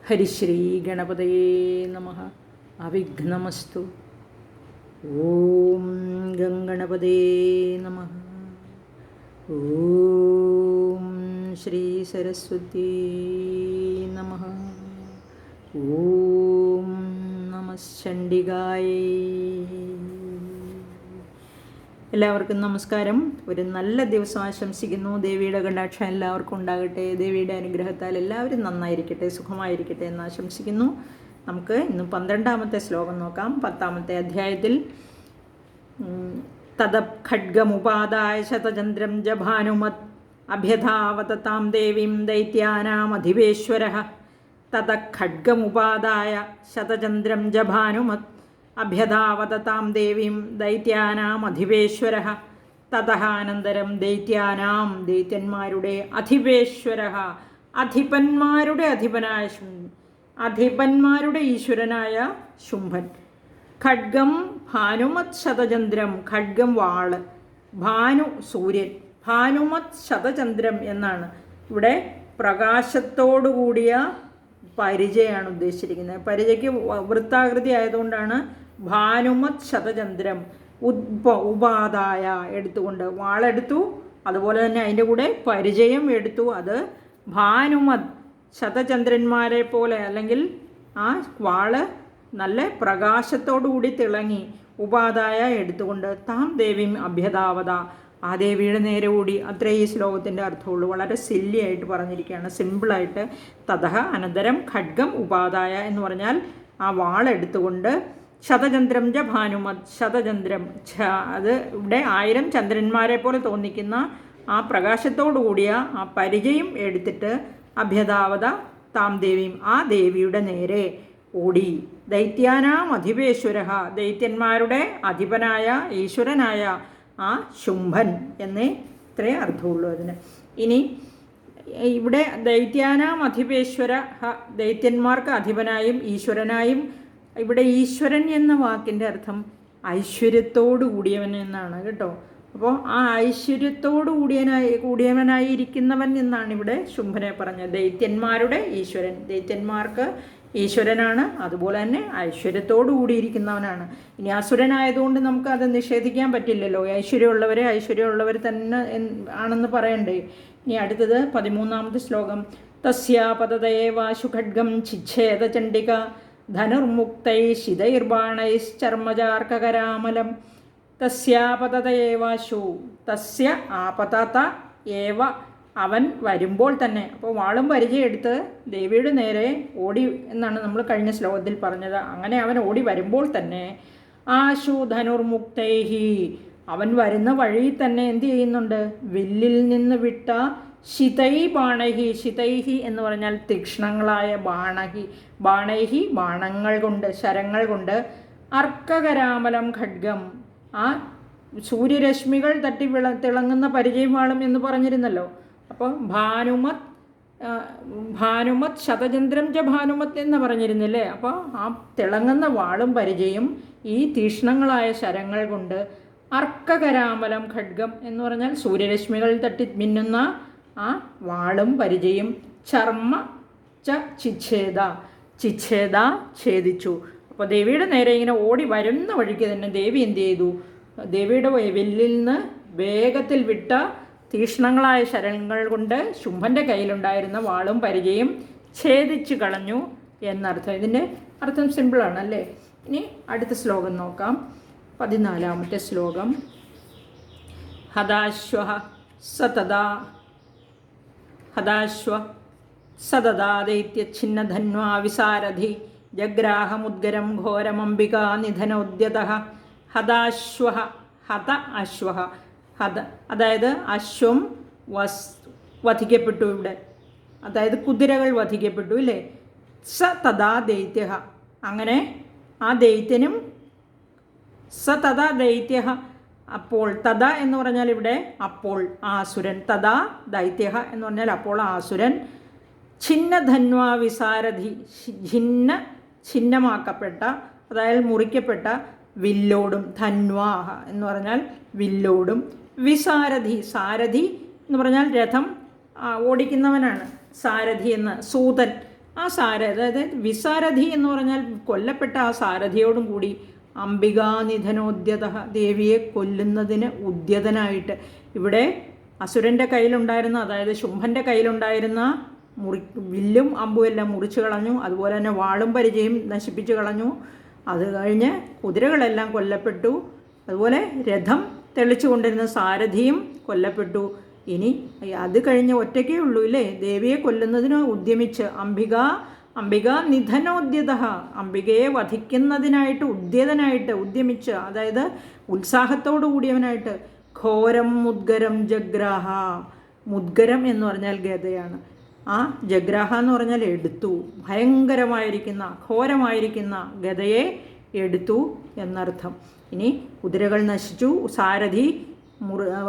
ഹരിശ്രീ ഗണപതയേ നമഃ. അവിഘ്നമസ്തു. ഓം ഗംഗണപതേ നമഃ. ഓം ശ്രീ സരസ്വതി നമഃ. ഓം നമഃ എല്ലാവർക്കും നമസ്കാരം. ഒരു നല്ല ദിവസം ആശംസിക്കുന്നു. ദേവിയുടെ കടാക്ഷം എല്ലാവർക്കും ഉണ്ടാകട്ടെ. ദേവിയുടെ അനുഗ്രഹത്താൽ എല്ലാവരും നന്നായിരിക്കട്ടെ, സുഖമായിരിക്കട്ടെ എന്ന് ആശംസിക്കുന്നു. നമുക്ക് ഇന്ന് 12ാമത്തെ ശ്ലോകം നോക്കാം. 10ാമത്തെ അധ്യായത്തിൽ തദപ് ഖഡ്ഗമുപാദായ ശതചന്ദ്രം ജഭാനുമത് അഭ്യധാവതതാം ദേവീം ദൈത്യാനാം അധിവേശ്വരഃ. തദ ഖഡ്ഗമുപാദായ ശതചന്ദ്രം ജഭാനുമത് അഭ്യധാവതതാം ദേവീം ദൈത്യാനാം അധിവേശ്വരഃ. തതഃ അനന്തരം ദൈത്യാനാം ദൈത്യന്മാരുടെ അധിവേശ്വരഃ അധിപന്മാരുടെ അധിപന്മാരുടെ ഈശ്വരനായ ശുംഭൻ. ഖഡ്ഗം ഭാനുമത് ശതചന്ദ്രം, ഖഡ്ഗം വാള്, ഭാനു സൂര്യൻ, ഭാനുമത് ശതചന്ദ്രം എന്നാണ് ഇവിടെ പ്രകാശത്തോടുകൂടിയ പരിചയാണ് ഉദ്ദേശിച്ചിരിക്കുന്നത്. പരിചയ്ക്ക് വൃത്താകൃതി ആയതുകൊണ്ടാണ് ഭാനുമത് ശതചന്ദ്രം. ഉപാദായ എടുത്തുകൊണ്ട് വാളെടുത്തു, അതുപോലെ തന്നെ അതിൻ്റെ കൂടെ പരിചയം എടുത്തു. അത് ഭാനുമത് ശതചന്ദ്രന്മാരെ പോലെ, അല്ലെങ്കിൽ ആ വാള് നല്ല പ്രകാശത്തോടുകൂടി തിളങ്ങി. ഉപാദായ എടുത്തുകൊണ്ട് താം ദേവീം അഭ്യതാവത, ആ ദേവിയുടെ നേരെ ഓടി. അത്രേ ഈ ശ്ലോകത്തിൻ്റെ അർത്ഥമുള്ളൂ. വളരെ സില്ലിയായിട്ട് പറഞ്ഞിരിക്കുകയാണ്, സിമ്പിളായിട്ട്. തതഃ അനന്തരം ഖഡ്ഗം ഉപാദായ എന്ന് പറഞ്ഞാൽ ആ വാളെടുത്തുകൊണ്ട് ശതചന്ദ്രം ജ ഭാനുമത്, ശതചന്ദ്രം അത് ഇവിടെ 1000 ചന്ദ്രന്മാരെ പോലെ തോന്നിക്കുന്ന ആ പ്രകാശത്തോടു കൂടിയ ആ പരിചയം എടുത്തിട്ട് അഭ്യതാവത താം ദേവീം, ആ ദേവിയുടെ നേരെ ഓടി. ദൈത്യാനാം അധിപേശ്വരഃ, ദൈത്യന്മാരുടെ അധിപനായ ഈശ്വരനായ ആ ശുംഭൻ എന്നേ ഇത്രേ അർത്ഥമുള്ളൂ അതിന്. ഇനി ഇവിടെ ദൈത്യാനാം അധിപേശ്വര, ദൈത്യന്മാർക്ക് അധിപനായും ഈശ്വരനായും. ഇവിടെ ഈശ്വരൻ എന്ന വാക്കിൻ്റെ അർത്ഥം ഐശ്വര്യത്തോടു കൂടിയവൻ എന്നാണ് കേട്ടോ. അപ്പോൾ ആ ഐശ്വര്യത്തോടു കൂടിയവനായിരിക്കുന്നവൻ എന്നാണ് ഇവിടെ ശുംഭനെ പറഞ്ഞത്. ദൈത്യന്മാരുടെ ഈശ്വരൻ, ദൈത്യന്മാർക്ക് ഈശ്വരനാണ്, അതുപോലെ തന്നെ ഐശ്വര്യത്തോടു കൂടിയിരിക്കുന്നവനാണ്. ഇനി അസുരനായതുകൊണ്ട് നമുക്ക് അത് നിഷേധിക്കാൻ പറ്റില്ലല്ലോ. ഐശ്വര്യമുള്ളവർ തന്നെ ആണെന്ന് പറയണ്ടേ. ഇനി അടുത്തത് 13ാമത്തെ ശ്ലോകം. തസ്യാപതയേവാശു ഖഡ്ഗം ചിച്ഛേദ ചണ്ഡിക ധനുർമുക്തൈ ശിതൈർബാണൈശ്ചർമ്മജാർക്കകരാമലം. തസ്യാപതയേവാശു, തസ്യ ആപതത ഏവ, അവൻ വരുമ്പോൾ തന്നെ. അപ്പോൾ വാളും പരിചയം എടുത്ത് ദേവിയുടെ നേരെ ഓടി എന്നാണ് നമ്മൾ കഴിഞ്ഞ ശ്ലോകത്തിൽ പറഞ്ഞത്. അങ്ങനെ അവൻ ഓടി വരുമ്പോൾ തന്നെ ആശു ധനുർമുക്തൈഹി, അവൻ വരുന്ന വഴി തന്നെ എന്ത് ചെയ്യുന്നുണ്ട്? വില്ലിൽ നിന്ന് വിട്ട ശിതൈ ബാണൈഹി, ശിതൈഹി എന്ന് പറഞ്ഞാൽ തീക്ഷ്ണങ്ങളായ ബാണൈഹി ബാണങ്ങൾ കൊണ്ട്, ശരങ്ങൾ കൊണ്ട്. അർക്കകരാമലം ഖഡ്ഗം, ആ സൂര്യരശ്മികൾ തട്ടി തിളങ്ങുന്ന പരിചയം വാളും എന്ന് പറഞ്ഞിരുന്നല്ലോ. അപ്പോൾ ഭാനുമത് ശതചന്ദ്രം ച ഭാനുമത് എന്ന് പറഞ്ഞിരുന്നില്ലേ. അപ്പോൾ ആ തിളങ്ങുന്ന വാളും പരിചയം ഈ തീക്ഷ്ണങ്ങളായ ശരങ്ങൾ കൊണ്ട്. അർക്കകരാമലം ഖഡ്ഗം എന്ന് പറഞ്ഞാൽ സൂര്യരശ്മികൾ തട്ടി മിന്നുന്ന ആ വാളും പരിചയം. ചർമ്മ ച ചിച്ഛേദ, ഛേദിച്ചു. അപ്പോൾ ദേവിയുടെ നേരെ ഇങ്ങനെ ഓടി വരുന്ന വഴിക്ക് തന്നെ ദേവി എന്ത് ചെയ്തു? ദേവിയുടെ വില്ലിൽ നിന്ന് വേഗത്തിൽ വിട്ട തീക്ഷ്ണങ്ങളായ ശരങ്ങൾ കൊണ്ട് ശുംഭൻ്റെ കയ്യിലുണ്ടായിരുന്ന വാളും പരിചയം ഛേദിച്ചു കളഞ്ഞു എന്നർത്ഥം. ഇതിൻ്റെ അർത്ഥം സിമ്പിളാണ് അല്ലേ. ഇനി അടുത്ത ശ്ലോകം നോക്കാം. 14ാമത്തെ ശ്ലോകം. ഹദാശ്വ സതദാ ദൈത്യഛിന്നധന്വാ വിസാരഥി ജഗ്രാഹമുദ്ഗരം ഘോരമംബികാ നിധനോദ്യതഃ. ഹദാശ്വ, ഹത അശ്വ, അതായത് അശ്വം വധിക്കപ്പെട്ടു ഇവിടെ, അതായത് കുതിരകൾ വധിക്കപ്പെട്ടു ഇല്ലേ. സ തഥാ ദൈത്യ, അങ്ങനെ ആ ദൈത്യനും. സ തഥാ ദൈത്യ, അപ്പോൾ. തഥ എന്ന് പറഞ്ഞാൽ ഇവിടെ അപ്പോൾ ആസുരൻ. തഥാ ദൈത്യ എന്ന് പറഞ്ഞാൽ അപ്പോൾ ആസുരൻ. ഛിന്നധന്വാ വിസാരഥി, ഛിന്നമാക്കപ്പെട്ട, അതായത് മുറിക്കപ്പെട്ട വില്ലോടും. ധന്വാഹ എന്ന് പറഞ്ഞാൽ വില്ലോടും. വിസാരഥി, സാരഥി എന്ന് പറഞ്ഞാൽ രഥം ഓടിക്കുന്നവനാണ് സാരഥി എന്ന്. സൂതൻ, ആ അതായത് വിസാരഥി എന്ന് പറഞ്ഞാൽ കൊല്ലപ്പെട്ട ആ സാരഥിയോടും കൂടി അംബികാനിധനോദ്യത, ദേവിയെ കൊല്ലുന്നതിന് ഉദ്യതനായിട്ട്. ഇവിടെ അസുരൻ്റെ കയ്യിലുണ്ടായിരുന്ന, അതായത് ശുംഭൻ്റെ കയ്യിലുണ്ടായിരുന്ന വില്ലും അമ്പും എല്ലാം മുറിച്ചു കളഞ്ഞു. അതുപോലെ തന്നെ വാളും പരിചയും നശിപ്പിച്ചു കളഞ്ഞു. അത് കഴിഞ്ഞ് കുതിരകളെല്ലാം കൊല്ലപ്പെട്ടു. അതുപോലെ രഥം തെളിച്ചു കൊണ്ടിരുന്ന സാരഥിയും കൊല്ലപ്പെട്ടു. ഇനി അത് കഴിഞ്ഞ് ഒറ്റയ്ക്കേ ഉള്ളൂ ഇല്ലേ ദേവിയെ കൊല്ലുന്നതിന് ഉദ്യമിച്ച് അംബിക നിധനോദ്യത, അംബികയെ വധിക്കുന്നതിനായിട്ട് ഉദ്യമിച്ച്, അതായത് ഉത്സാഹത്തോടു കൂടിയവനായിട്ട്. ഘോരം മുദ്ഗരം ജഗ്രാഹ, മുദ്ഗരം എന്ന് പറഞ്ഞാൽ ഗദയാണ്. ആ ജഗ്രാഹ എന്ന് പറഞ്ഞാൽ എടുത്തു, ഭയങ്കരമായിരിക്കുന്ന ഘോരമായിരിക്കുന്ന ഗദയെ എടുത്തു എന്നർത്ഥം. ഇനി കുതിരകൾ നശിച്ചു,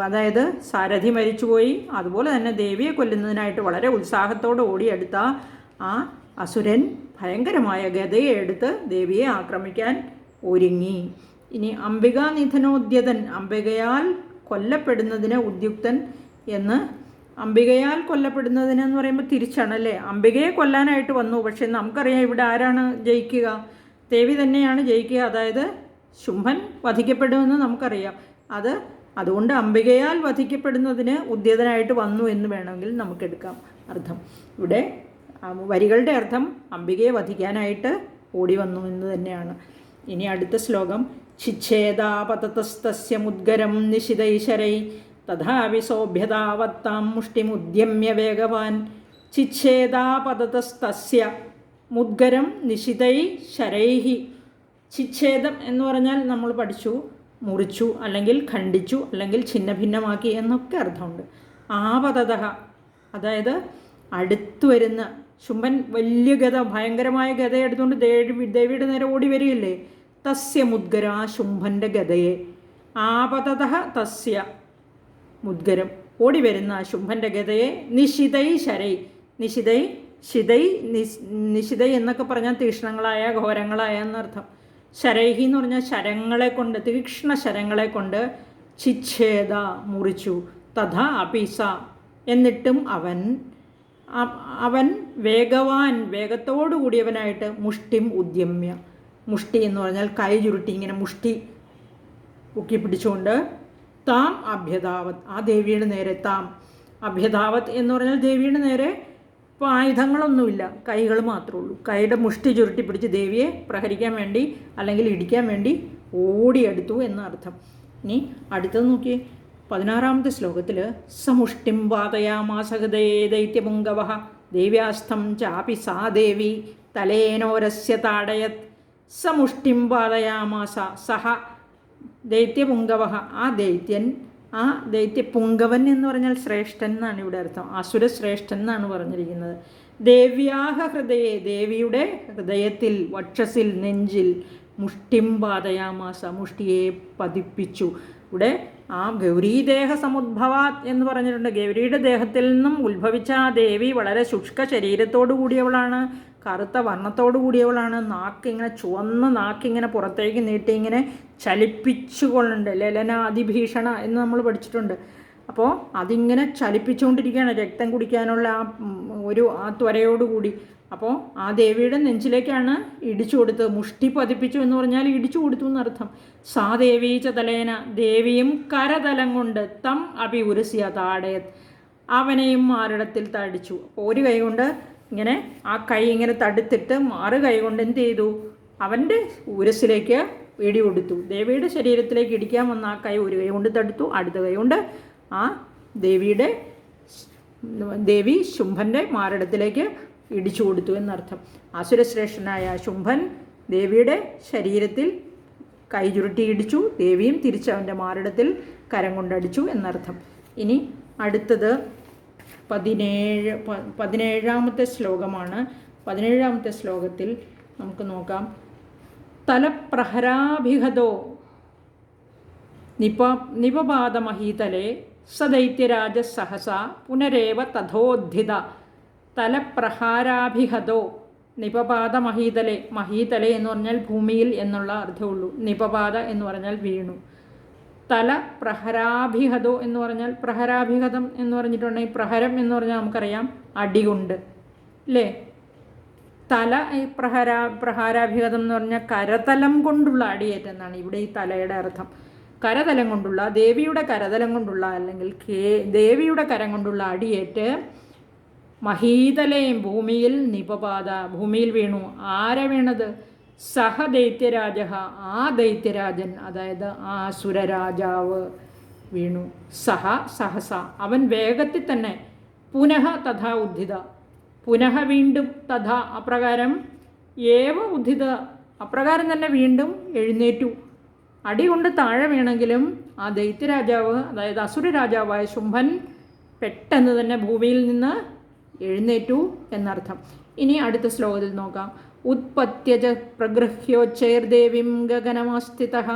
അതായത് സാരഥി മരിച്ചുപോയി. അതുപോലെ തന്നെ ദേവിയെ കൊല്ലുന്നതിനായിട്ട് വളരെ ഉത്സാഹത്തോടെ ഓടിയെടുത്ത ആ അസുരൻ ഭയങ്കരമായ ഗദയെ എടുത്ത് ദേവിയെ ആക്രമിക്കാൻ ഒരുങ്ങി. ഇനി അംബികാനിധനോദ്യതൻ, അംബികയാൽ കൊല്ലപ്പെടുന്നതിന് ഉദ്യുക്തൻ എന്ന്. അംബികയാൽ കൊല്ലപ്പെടുന്നതിനെന്ന് പറയുമ്പോൾ തിരിച്ചാണല്ലേ, അംബികയെ കൊല്ലാനായിട്ട് വന്നു. പക്ഷെ നമുക്കറിയാം ഇവിടെ ആരാണ് ജയിക്കുക? ദേവി തന്നെയാണ് ജയിക്കുക. അതായത് ശുംഭൻ വധിക്കപ്പെടുമെന്ന് നമുക്കറിയാം. അതുകൊണ്ട് അംബികയാൽ വധിക്കപ്പെടുന്നതിന് ഉദ്യതനായിട്ട് വന്നു എന്ന് വേണമെങ്കിൽ നമുക്കെടുക്കാം അർത്ഥം. ഇവിടെ വരികളുടെ അർത്ഥം അംബികയെ വധിക്കാനായിട്ട് ഓടി വന്നു എന്ന് തന്നെയാണ്. ഇനി അടുത്ത ശ്ലോകം. ചിച്ഛേദാപതതസ്തസ്യ മുദ്ഗരം നിശിതൈശരൈ തഥാപി സോഭ്യതാവത്താം മുഷ്ടിമുദ്യമ്യ വേഗവാൻ. ചിച്ഛേദാപതതസ്തസ്യ മുദ്ഗരം നിശിതൈ ശരൈഹി. ചിച്ഛേദം എന്ന് പറഞ്ഞാൽ നമ്മൾ പഠിച്ചു, മുറിച്ചു അല്ലെങ്കിൽ ഖണ്ഡിച്ചു അല്ലെങ്കിൽ ഛിന്നഭിന്നമാക്കി എന്നൊക്കെ അർത്ഥമുണ്ട്. ആപതത, അതായത് അടുത്തു വരുന്ന. ശുംഭൻ വലിയ ഗദ, ഭയങ്കരമായ ഗദ എടുത്തുകൊണ്ട് ദേവിയുടെ നേരെ ഓടി വരികയില്ലേ. തസ്യ മുദ്ഗരം, ആ ശുംഭൻ്റെ ഗദയെ. ആപതത തസ്യ മുദ്ഗരം, ഓടി വരുന്ന ശുംഭൻ്റെ ഗദയെ. നിശിതൈ ശരൈ, നിശിതൈ എന്നൊക്കെ പറഞ്ഞാൽ തീക്ഷ്ണങ്ങളായ ഘോരങ്ങളായ എന്നർത്ഥം. ശരൈഹി എന്ന് പറഞ്ഞാൽ ശരങ്ങളെ കൊണ്ട്, തീക്ഷ്ണ ശരങ്ങളെ കൊണ്ട്. ചിച്ഛേദ മുറിച്ചു. തഥാ അപിസ എന്നിട്ടും അവൻ വേഗവാൻ, വേഗത്തോടു കൂടിയവനായിട്ട്. മുഷ്ടിം ഉദ്യമ്യ, മുഷ്ടി എന്ന് പറഞ്ഞാൽ കൈ ചുരുട്ടി ഇങ്ങനെ മുഷ്ടി പൊക്കി പിടിച്ചുകൊണ്ട്. താം അഭ്യതാവത്, ആ ദേവിയുടെ നേരെ. താം അഭ്യതാവത് എന്ന് പറഞ്ഞാൽ ദേവിയുടെ നേരെ ഇപ്പോൾ ആയുധങ്ങളൊന്നുമില്ല, കൈകൾ മാത്രമേ ഉള്ളൂ. കൈയുടെ മുഷ്ടി ചുരുട്ടി പിടിച്ച് ദേവിയെ പ്രഹരിക്കാൻ വേണ്ടി അല്ലെങ്കിൽ ഇടിക്കാൻ വേണ്ടി ഓടിയെടുത്തു എന്നർത്ഥം. ഇനി അടുത്തത് നോക്കി 16ാമത്തെ ശ്ലോകത്തിൽ. സമുഷ്ടിം പാതയാമാസ ഹൃദയേ ദൈത്യപുങ്കവ ദേവ്യാസ്ഥം ചാപി സാ ദേവി തലേനോരസ്യ താടയത്. സമുഷ്ടിം പാതയാമാസ, സഹ ദൈത്യപുങ്കവ, ആ ദൈത്യൻ, ആ ദൈത്യപുങ്കവൻ എന്ന് പറഞ്ഞാൽ ശ്രേഷ്ഠൻ എന്നാണ് ഇവിടെ അർത്ഥം. അസുരശ്രേഷ്ഠൻ എന്നാണ് പറഞ്ഞിരിക്കുന്നത്. ദേവ്യാഹ ഹൃദയെ, ദേവിയുടെ ഹൃദയത്തിൽ, വക്ഷസിൽ, നെഞ്ചിൽ. മുഷ്ടിം പാതയാമാസ, മുഷ്ടിയെ പതിപ്പിച്ചു. ഇവിടെ ആ ഗൗരീദേഹ സമുദ്ഭവാത് എന്ന് പറഞ്ഞിട്ടുണ്ട്. ഗൗരിയുടെ ദേഹത്തിൽ നിന്നും ഉത്ഭവിച്ച ആ ദേവി വളരെ ശുഷ്ക ശരീരത്തോടു കൂടിയവളാണ്, കറുത്ത വർണ്ണത്തോടു കൂടിയവളാണ്. നാക്കിങ്ങനെ ചുവന്ന നാക്കിങ്ങനെ പുറത്തേക്ക് നീട്ടി ഇങ്ങനെ ചലിപ്പിച്ചുകൊള്ളുന്നുണ്ട്. ലലന അതിഭീഷണ എന്ന് നമ്മൾ പഠിച്ചിട്ടുണ്ട്. അപ്പോൾ അതിങ്ങനെ ചലിപ്പിച്ചുകൊണ്ടിരിക്കുകയാണ്, രക്തം കുടിക്കാനുള്ള ആ ത്വരയോടുകൂടി. അപ്പോൾ ആ ദേവിയുടെ നെഞ്ചിലേക്കാണ് ഇടിച്ചു കൊടുത്തത്. മുഷ്ടി പതിപ്പിച്ചു എന്ന് പറഞ്ഞാൽ ഇടിച്ചു കൊടുത്തു എന്നർത്ഥം. സാ ദേവീ ചതലേന, ദേവിയും കരതലം കൊണ്ട്. തം അഭി ഉരസ്യ താടയത്, അവനെയും മാറിടത്തിൽ തടിച്ചു. അപ്പോൾ ഒരു കൈ കൊണ്ട് ഇങ്ങനെ ആ കൈ ഇങ്ങനെ തടുത്തിട്ട് മാറു കൈ കൊണ്ട് എന്ത് ചെയ്തു? അവൻ്റെ ഉരസിലേക്ക് ഇടി കൊടുത്തു. ദേവിയുടെ ശരീരത്തിലേക്ക് ഇടിക്കാൻ വന്ന ആ കൈ ഒരു കൈ കൊണ്ട് തടുത്തു, അടുത്ത കൈ കൊണ്ട് ആ ദേവി ശുംഭൻ്റെ മാറിടത്തിലേക്ക് ഇടിച്ചു കൊടുത്തു എന്നർത്ഥം. അസുരശ്രേഷ്ഠനായ ശുംഭൻ ദേവിയുടെ ശരീരത്തിൽ കൈ ചുരുട്ടി ഇടിച്ചു, ദേവിയും തിരിച്ച് അവൻ്റെ മാറിടത്തിൽ കരം കൊണ്ടടിച്ചു എന്നർത്ഥം. ഇനി അടുത്തത് 17ാമത്തെ ശ്ലോകമാണ്. 17ാമത്തെ ശ്ലോകത്തിൽ നമുക്ക് നോക്കാം. തലപ്രഹരാഭിഹതോ നിപപാതമഹീതലേ സദൈത്യരാജ സഹസ പുനരേവ തഥോദ്ധിത. തലപ്രഹാരാഭിഹതോ നിപപാത മഹീതലെ. മഹീതലെ എന്ന് പറഞ്ഞാൽ ഭൂമിയിൽ എന്നുള്ള അർത്ഥമുള്ളൂ. നിപപാത എന്ന് പറഞ്ഞാൽ വീണു. തല പ്രഹരാഭിഹതോ എന്ന് പറഞ്ഞാൽ, പ്രഹരാഭിഹതം എന്ന് പറഞ്ഞിട്ടുണ്ടെങ്കിൽ പ്രഹരം എന്ന് പറഞ്ഞാൽ നമുക്കറിയാം അടികൊണ്ട് അല്ലേ. തല പ്രഹാരാഭിഗതം എന്ന് പറഞ്ഞാൽ കരതലം കൊണ്ടുള്ള അടിയേറ്റം എന്നാണ് ഇവിടെ ഈ തലയുടെ അർത്ഥം. കരതലം കൊണ്ടുള്ള, ദേവിയുടെ കരതലം കൊണ്ടുള്ള, അല്ലെങ്കിൽ ദേവിയുടെ കരം കൊണ്ടുള്ള അടിയേറ്റ് മഹീതലയും ഭൂമിയിൽ നിപപാത, ഭൂമിയിൽ വീണു. ആരെ വീണത്? സഹ ദൈത്യരാജ, ആ ദൈത്യരാജൻ, അതായത് ആ അസുരരാജാവ് വീണു. സഹസ, അവൻ വേഗത്തിൽ തന്നെ. പുനഃ തഥാ ഉദ്ധിത, പുനഃ വീണ്ടും, തഥാ അപ്രകാരം, ഏവ ഉദ്ധിത, അപ്രകാരം തന്നെ വീണ്ടും എഴുന്നേറ്റു. അടി കൊണ്ട് താഴെ വീണെങ്കിലും ആ ദൈത്യരാജാവ്, അതായത് അസുരരാജാവായ ശുംഭൻ പെട്ടെന്ന് തന്നെ ഭൂമിയിൽ നിന്ന് എഴുന്നേറ്റു എന്നർത്ഥം. ഇനി അടുത്ത ശ്ലോകത്തിൽ നോക്കാം. ഉത്പത്യജ പ്രഗൃഹ്യോച്ചൈർദേവീം ഗഗനമാസ്ഥിതഃ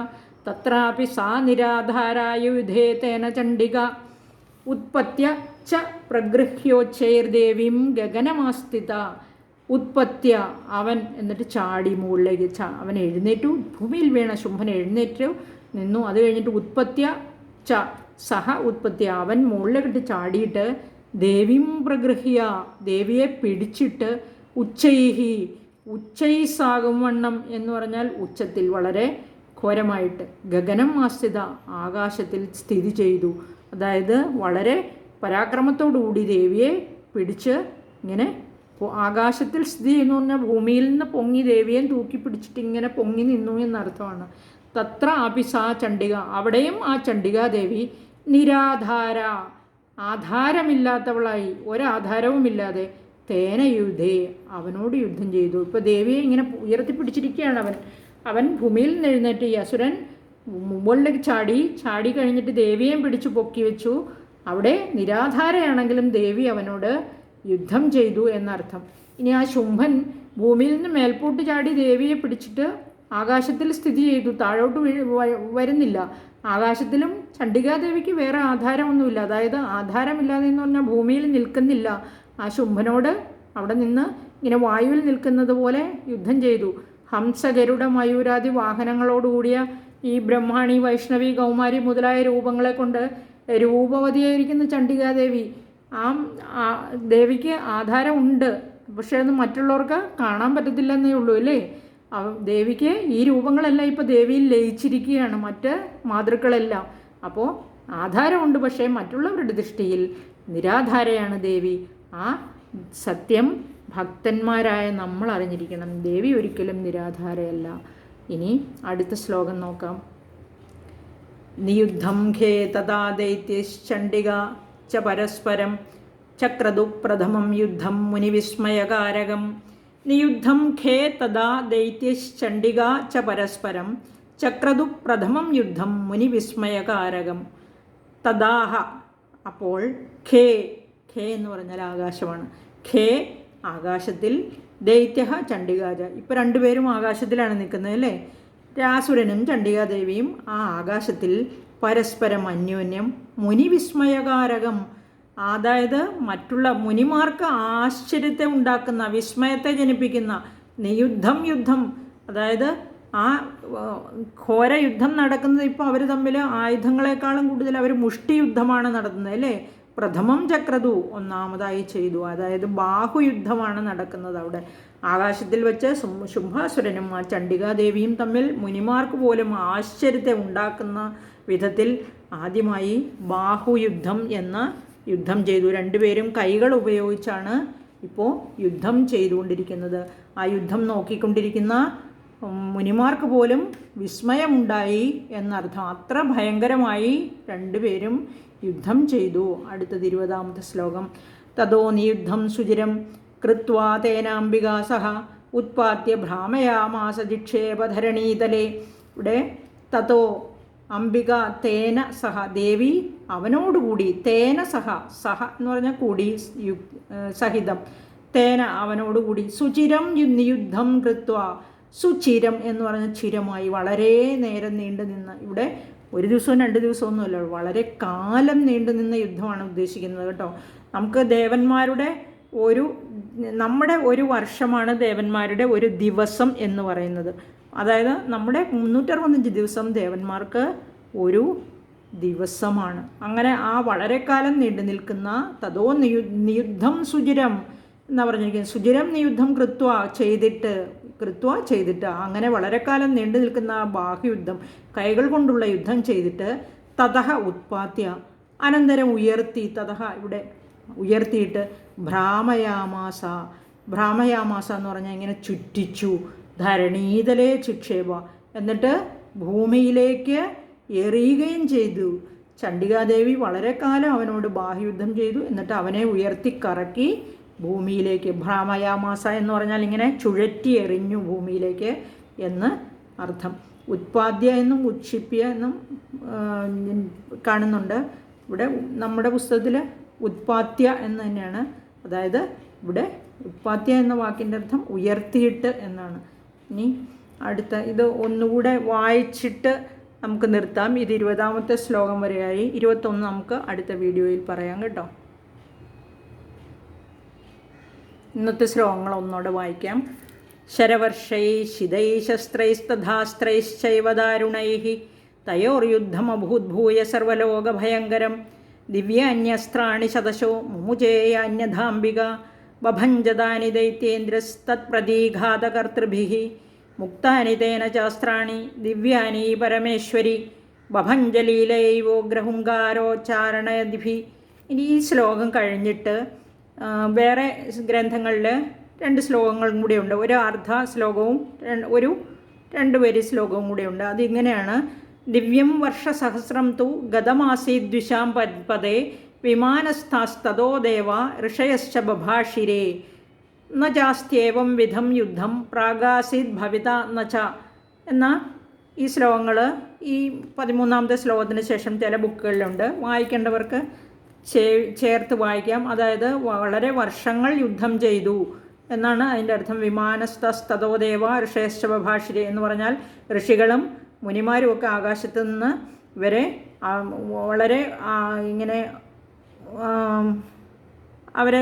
തത്രാപി സാ നിരാധാരായുധേ തേന ചണ്ഡിക. ഉത്പത്യ ച പ്രഗൃഹ്യോച്ചൈർദേവീം ഗഗനമാസ്ഥിത. ഉത്പത്യ, അവൻ, എന്നിട്ട് ചാടി മുകളിലേക്ക്, അവൻ എഴുന്നേറ്റു, ഭൂമിയിൽ വീണ ശുംഭൻ എഴുന്നേറ്റു നിന്നു. അത് കഴിഞ്ഞിട്ട് ഉത്പത്യ ച, സഹ ഉത്പത്യ, അവൻ മുകളിലേക്കിട്ട് ചാടിയിട്ട് ദേവീം പ്രഗൃഹ്യ, ദേവിയെ പിടിച്ചിട്ട് ഉച്ചൈഹി, ഉച്ചൈസാകും വണ്ണം എന്ന് പറഞ്ഞാൽ ഉച്ചത്തിൽ, വളരെ ഘോരമായിട്ട്, ഗഗനം ആസ്ഥിത, ആകാശത്തിൽ സ്ഥിതി ചെയ്തു. അതായത് വളരെ പരാക്രമത്തോടുകൂടി ദേവിയെ പിടിച്ച് ഇങ്ങനെ ആകാശത്തിൽ സ്ഥിതി ചെയ്യുന്നു പറഞ്ഞാൽ ഭൂമിയിൽ നിന്ന് പൊങ്ങി ദേവിയെ തൂക്കി പിടിച്ചിട്ട് ഇങ്ങനെ പൊങ്ങി നിന്നു എന്നർത്ഥമാണ്. തത്ര അപിസാ ചണ്ഡിക, അവിടെയും ആ ചണ്ഡികാദേവി നിരാധാര, ആധാരമില്ലാത്തവളായി, ഒരാധാരവുമില്ലാതെ, തേന യുദ്ധേ, അവനോട് യുദ്ധം ചെയ്തു. ഇപ്പോൾ ദേവിയെ ഇങ്ങനെ ഉയർത്തിപ്പിടിച്ചിരിക്കുകയാണ് അവൻ ഭൂമിയിൽ നിന്ന് എഴുന്നേറ്റ് ഈ അസുരൻ മുകളിലേക്ക് ചാടി കഴിഞ്ഞിട്ട് ദേവിയെയും പിടിച്ചു പൊക്കി വെച്ചു. അവിടെ നിരാധാരയാണെങ്കിലും ദേവി അവനോട് യുദ്ധം ചെയ്തു എന്നർത്ഥം. ഇനി ആ ശുംഭൻ ഭൂമിയിൽ നിന്ന് മേൽപോട്ട് ചാടി ദേവിയെ പിടിച്ചിട്ട് ആകാശത്തിൽ സ്ഥിതി ചെയ്തു, താഴോട്ട് വരുന്നില്ല. ആകാശത്തിലും ചണ്ഡികാദേവിക്ക് വേറെ ആധാരമൊന്നുമില്ല, അതായത് ആധാരമില്ലാതെ എന്ന് പറഞ്ഞാൽ ഭൂമിയിൽ നിൽക്കുന്നില്ല. ആ ശുംഭനോട് അവിടെ നിന്ന് ഇങ്ങനെ വായുവിൽ നിൽക്കുന്നത് പോലെ യുദ്ധം ചെയ്തു. ഹംസ, ഗരുഡ, മയൂരാദി വാഹനങ്ങളോടുകൂടിയ ഈ ബ്രഹ്മാണി, വൈഷ്ണവി, കൗമാരി മുതലായ രൂപങ്ങളെ കൊണ്ട് രൂപവതിയായിരിക്കുന്ന ചണ്ഡികാദേവി, ആ ദേവിക്ക് ആധാരമുണ്ട്, പക്ഷേ അത് മറ്റുള്ളവർക്ക് കാണാൻ പറ്റത്തില്ലെന്നേ ഉള്ളൂ അല്ലേ. ദേവിക്ക് ഈ രൂപങ്ങളെല്ലാം ഇപ്പോൾ ദേവിയിൽ ലയിച്ചിരിക്കുകയാണ്, മറ്റ് മാതൃക്കളെല്ലാം. അപ്പോൾ ആധാരമുണ്ട്, പക്ഷേ മറ്റുള്ളവരുടെ ദൃഷ്ടിയിൽ നിരാധാരയാണ് ദേവി. ആ സത്യം ഭക്തന്മാരായ നമ്മൾ അറിഞ്ഞിരിക്കണം. ദേവി ഒരിക്കലും നിരാധാരയല്ല. ഇനി അടുത്ത ശ്ലോകം നോക്കാം. നിയുദ്ധം ഖേ തഥാ ദൈത്യശ്ചണ്ഡിക ച പരസ്പരം ചക്രതു പ്രഥമം യുദ്ധം മുനിവിസ്മയകാരകം. നിയുദ്ധം ഖേ തഥാ ദൈത്യശ്ചണ്ഡിക ച പരസ്പരം ചക്രതു പ്രഥമം യുദ്ധം മുനിവിസ്മയകാരകം. തഥാഹ, അപ്പോൾ, ഖേ, ഖേ എന്ന് പറഞ്ഞാൽ ആകാശമാണ്. ഖേ, ആകാശത്തിൽ, ദൈത്യ ചണ്ഡികാജ, ഇപ്പോൾ രണ്ടുപേരും ആകാശത്തിലാണ് നിൽക്കുന്നത് അല്ലേ. രാസുരനും ചണ്ഡികാദേവിയും ആ ആകാശത്തിൽ പരസ്പരം അന്യോന്യം മുനിവിസ്മയകാരകം, അതായത് മറ്റുള്ള മുനിമാർക്ക് ആശ്ചര്യത്തെ ഉണ്ടാക്കുന്ന, വിസ്മയത്തെ ജനിപ്പിക്കുന്ന യുദ്ധം, അതായത് ആ ഘോര യുദ്ധം നടക്കുന്നത് ഇപ്പോൾ അവർ തമ്മിൽ ആയുധങ്ങളെക്കാളും കൂടുതൽ അവർ മുഷ്ടി യുദ്ധമാണ് നടത്തുന്നത് അല്ലേ. പ്രഥമം ചക്രതു, ഒന്നാമതായി ചെയ്തു, അതായത് ബാഹുയുദ്ധമാണ് നടക്കുന്നത് അവിടെ. ആകാശത്തിൽ വെച്ച് ശുംഭാസുരനും ആ ചണ്ഡികാദേവിയും തമ്മിൽ മുനിമാർക്ക് പോലും ആശ്ചര്യത്തെ ഉണ്ടാക്കുന്ന വിധത്തിൽ ആദ്യമായി ബാഹുയുദ്ധം എന്ന യുദ്ധം ചെയ്തു. രണ്ടുപേരും കൈകൾ ഉപയോഗിച്ചാണ് ഇപ്പോൾ യുദ്ധം ചെയ്തുകൊണ്ടിരിക്കുന്നത്. ആ യുദ്ധം നോക്കിക്കൊണ്ടിരിക്കുന്ന മുനിമാർക്ക് പോലും വിസ്മയമുണ്ടായി എന്നർത്ഥം. അത്ര ഭയങ്കരമായി രണ്ടുപേരും യുദ്ധം ചെയ്തു. അടുത്തത് 20ാമത്തെ ശ്ലോകം. തതോ നിയുദ്ധം സുചിരം കൃത്വാ തേനാംബികാ സഹ ഉത്പാദ്യ ഭ്രാമയാമാസ ജിക്ഷേപധരണീതലേ. ഇവിടെ തതോ അംബിക തേന സഹ, ദേവി അവനോടുകൂടി, തേന സഹ, സഹ എന്ന് പറഞ്ഞാൽ കൂടി, സഹിതം, തേന അവനോടുകൂടി, സുചിരം നിയുദ്ധം കൃത്വ, സുചിരം എന്ന് പറഞ്ഞ ചിരമായി, വളരെ നേരം നീണ്ടു നിന്ന്. ഇവിടെ ഒരു ദിവസവും 2 ദിവസമൊന്നുമല്ല, വളരെ കാലം നീണ്ടു നിന്ന യുദ്ധമാണ് ഉദ്ദേശിക്കുന്നത് കേട്ടോ. നമുക്ക് ദേവന്മാരുടെ നമ്മുടെ ഒരു വർഷമാണ് ദേവന്മാരുടെ ഒരു ദിവസം എന്ന് പറയുന്നത്. അതായത് നമ്മുടെ 365 ദിവസം ദേവന്മാർക്ക് ഒരു ദിവസമാണ്. അങ്ങനെ ആ വളരെ കാലം നീണ്ടു നിൽക്കുന്ന തതോ നിയുദ്ധം സുചിരം, എന്നാ പറഞ്ഞിരിക്കുന്നത്. സുചിരം നിയുദ്ധം ചെയ്തിട്ട് അങ്ങനെ വളരെ കാലം നീണ്ടു നിൽക്കുന്ന ആ ബാഹുയുദ്ധം, കൈകൾ കൊണ്ടുള്ള യുദ്ധം ചെയ്തിട്ട് തതഹ ഉത്പാദ്യ അനന്തരം ഇവിടെ ഉയർത്തിയിട്ട് ഭ്രാമയാമാസ എന്ന് പറഞ്ഞാൽ ഇങ്ങനെ ചുറ്റിച്ചു, ധരണീതലേ ചിക്ഷേപ, എന്നിട്ട് ഭൂമിയിലേക്ക് എറിയുകയും ചെയ്തു. ചണ്ഡികാദേവി വളരെ കാലം അവനോട് ബാഹുയുദ്ധം ചെയ്തു, എന്നിട്ട് അവനെ ഉയർത്തിക്കറക്കി ഭൂമിയിലേക്ക്. ഭ്രാമയാമാസ എന്ന് പറഞ്ഞാൽ ഇങ്ങനെ ചുഴറ്റി എറിഞ്ഞു ഭൂമിയിലേക്ക് എന്ന് അർത്ഥം. ഉത്പാദ്യ എന്നും ഉക്ഷിപ്യ എന്നും കാണുന്നുണ്ട്. ഇവിടെ നമ്മുടെ പുസ്തകത്തിൽ ഉത്പാദ്യ എന്ന് തന്നെയാണ്. അതായത് ഇവിടെ ഉത്പാദ്യ എന്ന വാക്കിൻ്റെ അർത്ഥം ഉയർത്തിയിട്ട് എന്നാണ്. ഇനി അടുത്ത ഇത് ഒന്നുകൂടെ വായിച്ചിട്ട് നമുക്ക് നിർത്താം. ഇത് 20ാമത്തെ ശ്ലോകം വരെയായി. 21 നമുക്ക് അടുത്ത വീഡിയോയിൽ പറയാം കേട്ടോ. ഇന്നത്തെ ശ്ലോകങ്ങൾ ഒന്നോടെ വായിക്കാം. ശരവർഷൈ ശിതൈ ശസ്ത്രൈസ്തഥാസ്ത്രൈശ്ചൈവ ദാരുണൈഃ തയോർയുദ്ധമഭൂദ്ഭൂയ സർവലോകഭയങ്കരം ദിവ്യാന്യസ്ത്രാണി ശതശോ മുമുചേയാന്യധാംബിക ബഭഞ്ജതാനി ദൈത്യേന്ദ്രസ്തത്പ്രതീഘാതകർത്തൃഭിः മുക്താനി തേന ശാസ്ത്രാണി ദിവ്യാനി പരമേശ്വരി ബഭഞ്ജലീലൈവോഗ്രഹുങ്കാരോച്ചാരണയദിഭി. ഇനി ഈ ശ്ലോകം കഴിഞ്ഞിട്ട് വേറെ ഗ്രന്ഥങ്ങളിൽ 2 ശ്ലോകങ്ങളും കൂടിയുണ്ട്. ഒരു അർദ്ധ ശ്ലോകവും ഒരു 2 വരി ശ്ലോകവും കൂടിയുണ്ട്. അതിങ്ങനെയാണ്. ദിവ്യം വർഷസഹസ്രം തു ഗതമാസീദ്വിഷാം പദേ വിമാനസ്ഥാസ്തോ ദേവ ഋഷയശ്ച ബഭാഷിരേ ന ചാസ്ത്യേവം വിധം യുദ്ധം പ്രാഗാസീദ് ഭവിത നച എന്ന ഈ ശ്ലോകങ്ങൾ ഈ 13ാമത്തെ ശ്ലോകത്തിന് ശേഷം ചില ബുക്കുകളിലുണ്ട്. വായിക്കേണ്ടവർക്ക് ചേർത്ത് വായിക്കാം. അതായത് വളരെ വർഷങ്ങൾ യുദ്ധം ചെയ്തു എന്നാണ് അതിൻ്റെ അർത്ഥം. വിമാനസ്ഥസ്തോ ദേവ ഋഷയശ്ച ബഭാഷിരേ എന്ന് പറഞ്ഞാൽ ഋഷികളും മുനിമാരും ഒക്കെ ആകാശത്ത് നിന്ന് ഇവരെ വളരെ ഇങ്ങനെ അവരെ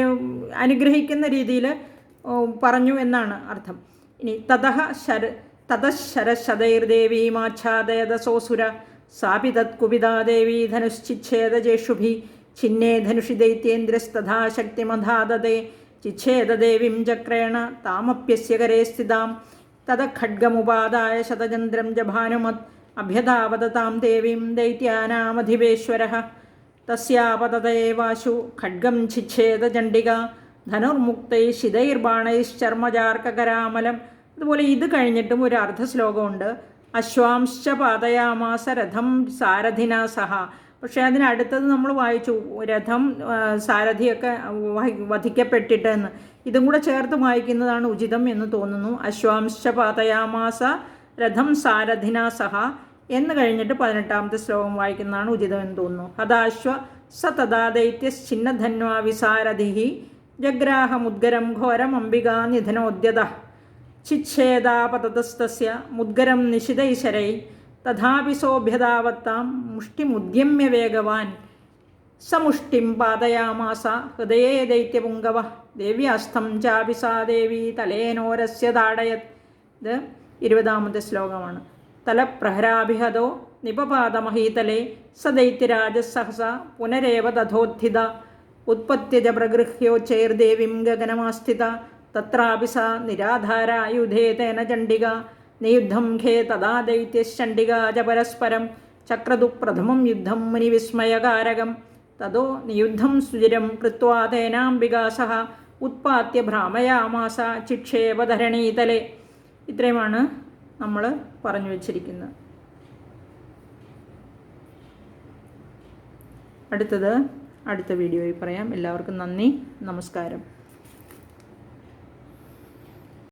അനുഗ്രഹിക്കുന്ന രീതിയിൽ പറഞ്ഞു എന്നാണ് അർത്ഥം. ഇനി തതശരശതൈർദേവീമാച്ഛാദയതസോസുര സാപി തത്കുപിതാ ദേവീ ധനുശ്ചിച്ഛേദജേഷുഭി ഛിന്നേ ധനുഷി ദൈത്യേന്ദ്രസ്തഥാ ശക്തിമധാദതേ ചിച്ഛേദദേവീം ചക്രേണ താമപ്യസ്യ കരേ സ്ഥിതാം തത ഖഡ്ഗമുപാദായ ശതചന്ദ്രം ജഭാനുമത് അഭ്യതാവദതാം ദേവീം ദൈത്യാനാമധിപേശ്വരഃ തസ്യാപതതയേവാശു ഖഡ്ഗം ഛിച്ഛേദ ചണ്ഡിക ധനുർമുക്തൈ ശിതൈർബാണൈശ്ചർമ്മജാർക്കകരാമലം. അതുപോലെ ഇത് കഴിഞ്ഞിട്ടും ഒരു അർദ്ധശ്ലോകമുണ്ട്. അശ്വാംശ്ച പാതയാമാസ രഥം സാരഥിനാ സഹ. പക്ഷേ അതിനടുത്തത് നമ്മൾ വായിച്ചു, രഥം സാരഥിയൊക്കെ വധിക്കപ്പെട്ടിട്ടെന്ന്. ഇതും കൂടെ ചേർത്ത് വായിക്കുന്നതാണ് ഉചിതം എന്ന് തോന്നുന്നു. അശ്വാംശ്ച പാതയാമാസ രഥം സാരഥിനാ സഹ എന്ന് കഴിഞ്ഞിട്ട് 18ാമത്തെ ശ്ലോകം വായിക്കുന്നതാണ് ഉചിതമെന്ന് തോന്നുന്നു. ഹതാശ്വ സ തഥാ ദൈത്യശ്ചിന്നധന്വാ വിസാരഥിഃ ജഗ്രാഹമുദ്ഗരം ഘോരം അംബികാ നിധനോദ്യത ചിച്ഛേദാപതതസ്തസ്യ മുദ്ഗരം നിശിതൈശരൈ തഥാപി സോഭ്യതാവത്താം മുഷ്ടിമുദ്യമ്യ വേഗവാൻ സമുഷ്ടിം പാതയാമാസ ഹൃദയേ ദൈത്യപുങ്കവ ദേവ്യാസ്ഥം ചാപി സാ ദേവി തലേനോരസ്യ താടയത്. ഇത് 20ാമത്തെ ശ്ലോകമാണ്. തലപ്രഹരാഭിഹതോ നിപപാതമഹീതലേ സ ദൈത്യരാജസഹസ പുനരേവ തഥോത്ഥിത ഉത്പത്യജ പ്രഗൃഹ്യോച്ചൈർദേവീം ഗഗനമാസ്ഥിത തത്രാപി സ നിരാധാരായുധേ തേന ചണ്ഡിക നിയുദ്ധം ഖേ തഥാ ദൈത്യശ്ചണ്ഡികാ ച പരസ്പരം ചക്രതു പ്രഥമം യുദ്ധം മുനിവിസ്മയകാരകം തതോ നിയുദ്ധം സുചിരം കൃത്വാ തേനാംബികാ സഹ ഉത്പാദ്യ ഭ്രാമയാമാസ ചിക്ഷേപധരണീതലേ. ഇത്രയുമാണ് നമ്മൾ പറഞ്ഞു വച്ചിരിക്കുന്നത്. അടുത്ത വീഡിയോയിൽ പറയാം. എല്ലാവർക്കും നന്ദി, നമസ്കാരം.